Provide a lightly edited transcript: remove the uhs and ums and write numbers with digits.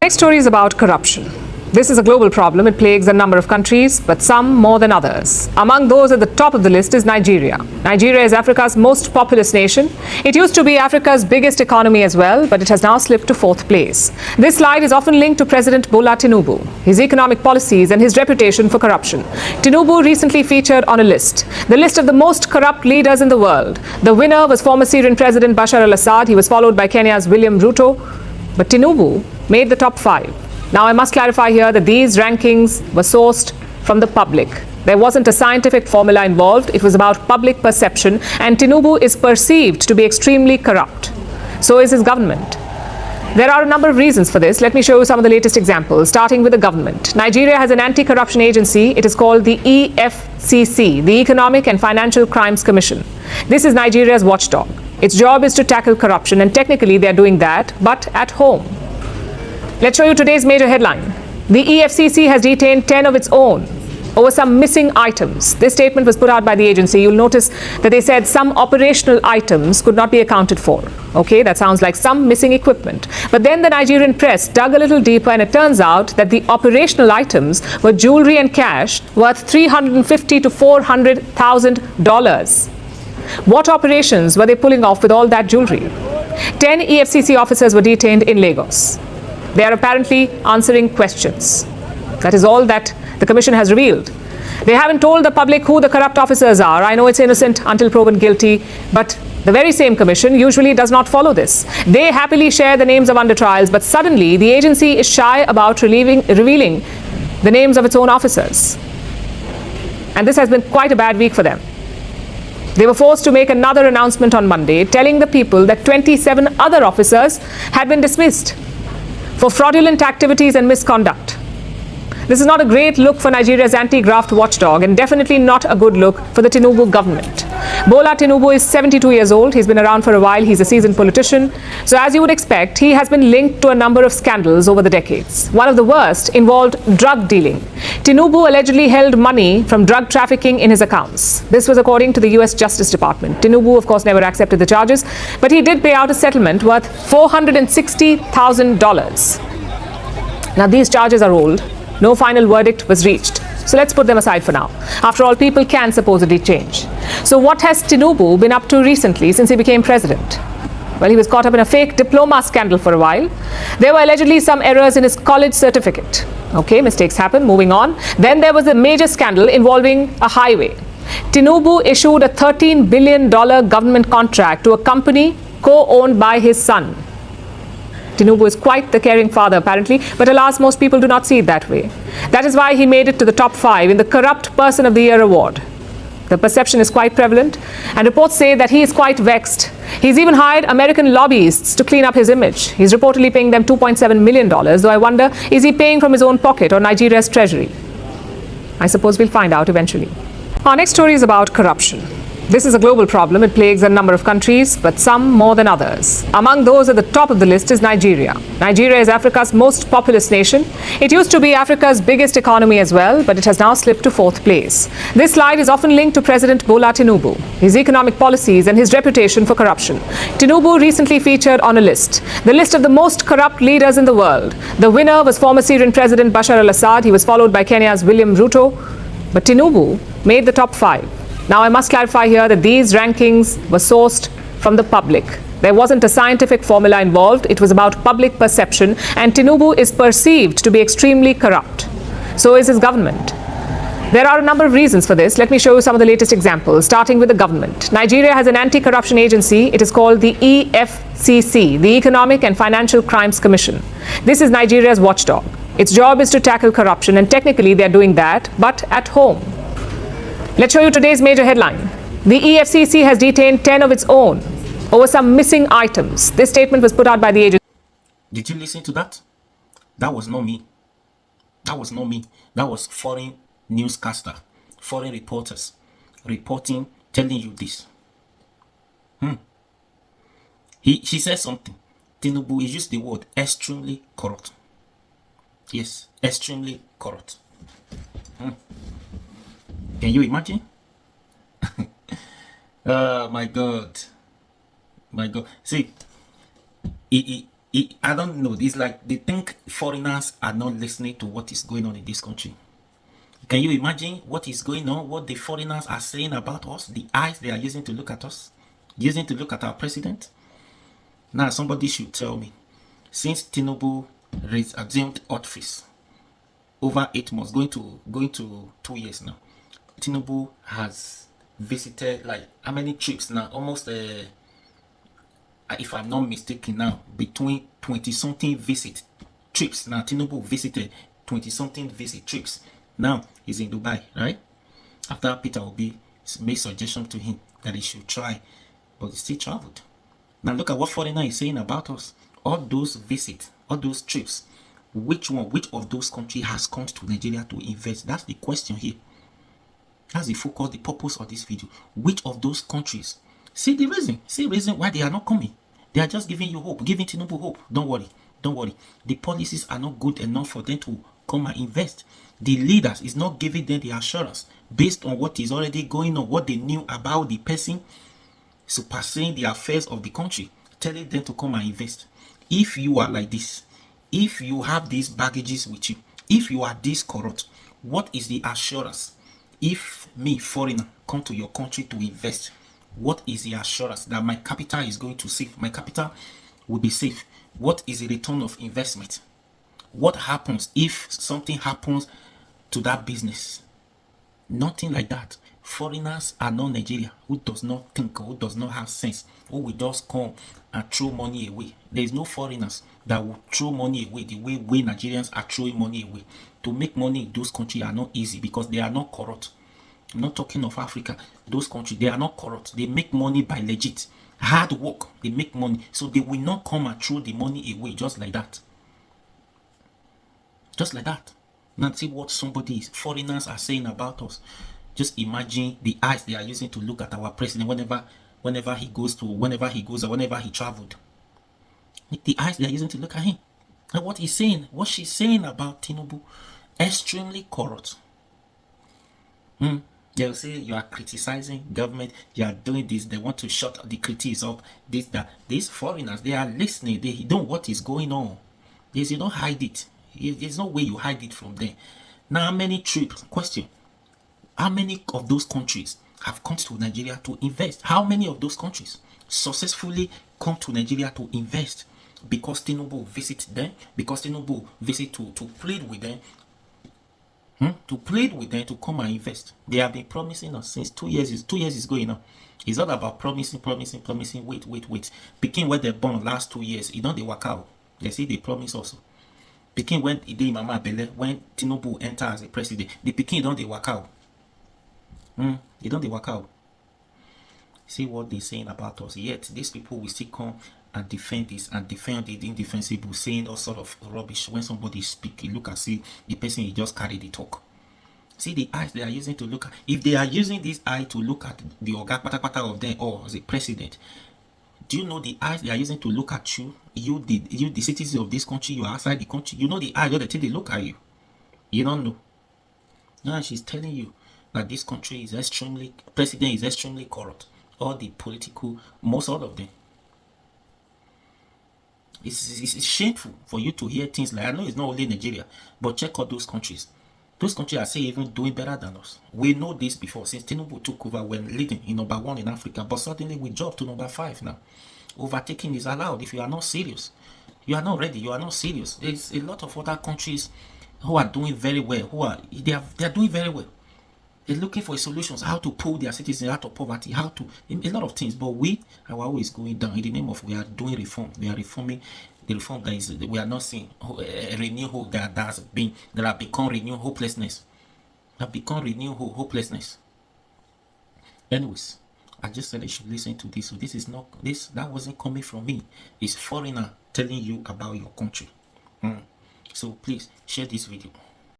Next story is about corruption. This is a global problem. It plagues a number of countries, but some more than others. Among those at the top of the list is Nigeria. Nigeria is Africa's most populous nation. It used to be Africa's biggest economy as well, but it has now slipped to fourth place. This slide is often linked to President Bola Tinubu, his economic policies and his reputation for corruption. Tinubu recently featured on a list, the list of the most corrupt leaders in the world. The winner was former Syrian President Bashar al-Assad. He was followed by Kenya's William Ruto. But Tinubu made the top 5. Now, I must clarify here that these rankings were sourced from the public. There wasn't a scientific formula involved. It was about public perception, and Tinubu is perceived to be extremely corrupt. So is his government. There are a number of reasons for this. Let me show you some of the latest examples, starting with the government. Nigeria has an anti-corruption agency. It is called the EFCC, the Economic and Financial Crimes Commission. This is Nigeria's watchdog. Its job is to tackle corruption, and technically they are doing that, but at home. Let's show you today's major headline. The EFCC has detained 10 of its own over some missing items. This statement was put out by the agency. You'll notice that they said some operational items could not be accounted for. Okay, that sounds like some missing equipment. But then the Nigerian press dug a little deeper, and it turns out that the operational items were jewelry and cash worth $350,000 to $400,000. What operations were they pulling off with all that jewelry? 10 EFCC officers were detained in Lagos. They are apparently answering questions. That is all that the commission has revealed. They haven't told the public who the corrupt officers are. I know it's innocent until proven guilty, but the very same commission usually does not follow this. They happily share the names of under trials, but suddenly the agency is shy about revealing the names of its own officers. And this has been quite a bad week for them. They were forced to make another announcement on Monday, telling the people that 27 other officers had been dismissed for fraudulent activities and misconduct. This is not a great look for Nigeria's anti-graft watchdog, and definitely not a good look for the Tinubu government. Bola Tinubu is 72 years old. He's been around for a while. He's a seasoned politician. So as you would expect, he has been linked to a number of scandals over the decades. One of the worst involved drug dealing. Tinubu allegedly held money from drug trafficking in his accounts. This was according to the US Justice Department. Tinubu, of course, never accepted the charges, but he did pay out a settlement worth $460,000. Now, these charges are old. No final verdict was reached. So let's put them aside for now. After all, people can supposedly change. So what has Tinubu been up to recently since he became president? Well, he was caught up in a fake diploma scandal for a while. There were allegedly some errors in his college certificate. Okay, mistakes happen. Moving on. Then there was a major scandal involving a highway. Tinubu issued a $13 billion government contract to a company co-owned by his son. Tinubu is quite the caring father, apparently, but alas, most people do not see it that way. That is why he made it to the top 5 in the Corrupt Person of the Year award. The perception is quite prevalent, and reports say that he is quite vexed. He's even hired American lobbyists to clean up his image. He's reportedly paying them $2.7 million, though I wonder, is he paying from his own pocket or Nigeria's treasury? I suppose we'll find out eventually. Our next story is about corruption. This is a global problem. It plagues a number of countries, but some more than others. Among those at the top of the list is Nigeria. Nigeria is Africa's most populous nation. It used to be Africa's biggest economy as well, but it has now slipped to fourth place. This slide is often linked to President Bola Tinubu, his economic policies and his reputation for corruption. Tinubu recently featured on a list, the list of the most corrupt leaders in the world. The winner was former Syrian President Bashar al-Assad. He was followed by Kenya's William Ruto. But Tinubu made the top 5. Now, I must clarify here that these rankings were sourced from the public. There wasn't a scientific formula involved. It was about public perception, and Tinubu is perceived to be extremely corrupt. So is his government. There are a number of reasons for this. Let me show you some of the latest examples, starting with the government. Nigeria has an anti-corruption agency. It is called the EFCC, the Economic and Financial Crimes Commission. This is Nigeria's watchdog. Its job is to tackle corruption, and technically they are doing that, but at home. Let's show you today's major headline. The EFCC has detained 10 of its own over some missing items. This statement was put out by the agency. Did you listen to that? That was not me. That was not me. That was foreign newscaster, foreign reporters reporting, telling you this. She said something. Tinubu used the word extremely corrupt. Yes, extremely corrupt. Can you imagine? Oh my God. My God. See, he I don't know. It's like they think foreigners are not listening to what is going on in this country. Can you imagine what is going on? What the foreigners are saying about us? The eyes they are using to look at us, using to look at our president. Now, somebody should tell me, since Tinubu assumed office over 8 months, going to 2 years now, Tinubu has visited like how many trips now? Almost if I'm not mistaken now, between 20 something visit trips. Now Tinubu visited 20 something visit trips. Now he's in Dubai, right? After Peter Obi made suggestion to him that he should try, but he still traveled. Now look at what foreigner is saying about us. All those visits, all those trips, which of those countries has come to Nigeria to invest? That's the question here. That's the focus, the purpose of this video. Which of those countries? See the reason why they are not coming. They are just giving you hope, giving Tinubu hope. Don't worry. The policies are not good enough for them to come and invest. The leaders is not giving them the assurance based on what is already going on, what they knew about the person superseding the affairs of the country, telling them to come and invest. If you are like this, if you have these baggages with you, if you are this corrupt, what is the assurance? If me, foreigner, come to your country to invest, what is the assurance that my capital is going to save? My capital will be safe. What is the return of investment? What happens if something happens to that business? Nothing like that. Foreigners are not Nigeria, who does not think, who does not have sense, who will just come and throw money away. There is no foreigners that will throw money away the way we Nigerians are throwing money away. To make money in those countries are not easy because they are not corrupt. I'm not talking of Africa. Those countries, they are not corrupt. They make money by legit hard work. They make money, so they will not come and throw the money away just like that. Just like that. Now see what foreigners are saying about us. Just imagine the eyes they are using to look at our president whenever he traveled. The eyes they are using to look at him. And what he's saying, what she's saying about Tinubu, extremely corrupt. They'll say you are criticizing government, you are doing this, they want to shut the critics up, this, that. These foreigners, they are listening, they know what is going on. You don't hide it. There's no way you hide it from them. Now, how many trips? Question. How many of those countries have come to Nigeria to invest? How many of those countries successfully come to Nigeria to invest? Because Tinubu visit them, because Tinubu visit to plead with them, to plead with them to come and invest. They have been promising us since 2 years. 2 years is going on. It's not about promising. Wait. Pikin when they born last 2 years, it don't they work out. They say they promise also. Pikin when they mama belle, when Tinubu enter as a president, the Pikin don't they work out. They don't they work out. See what they're saying about us. Yet these people will still come and defend this and defend the indefensible, saying all sort of rubbish. When somebody speak, you look and see the person he just carried the talk. See the eyes they are using to look at. If they are using this eye to look at the Oga Patapata of them or as a president, do you know the eyes they are using to look at you? You the citizens of this country, you are outside the country. You know the eyes, the thing they look at you. You don't know. Now she's telling you that this country is president is extremely corrupt. All the political, most all of them. It's shameful for you to hear things like, I know it's not only Nigeria, but check out those countries. Those countries are saying even doing better than us. We know this before, since Tinubu took over when leading in number 1 in Africa, but suddenly we dropped to number 5 now. Overtaking is allowed if you are not serious. You are not ready, you are not serious. There's a lot of other countries who are doing very well, they are doing very well. They're looking for solutions, how to pull their citizens out of poverty, a lot of things. But our way is going down in the name of we are doing reform. We are reforming the reform that is. We are not seeing renew hope that have become renewed hopelessness. Anyways, I just said I should listen to this. So that wasn't coming from me. It's foreigner telling you about your country. So please share this video.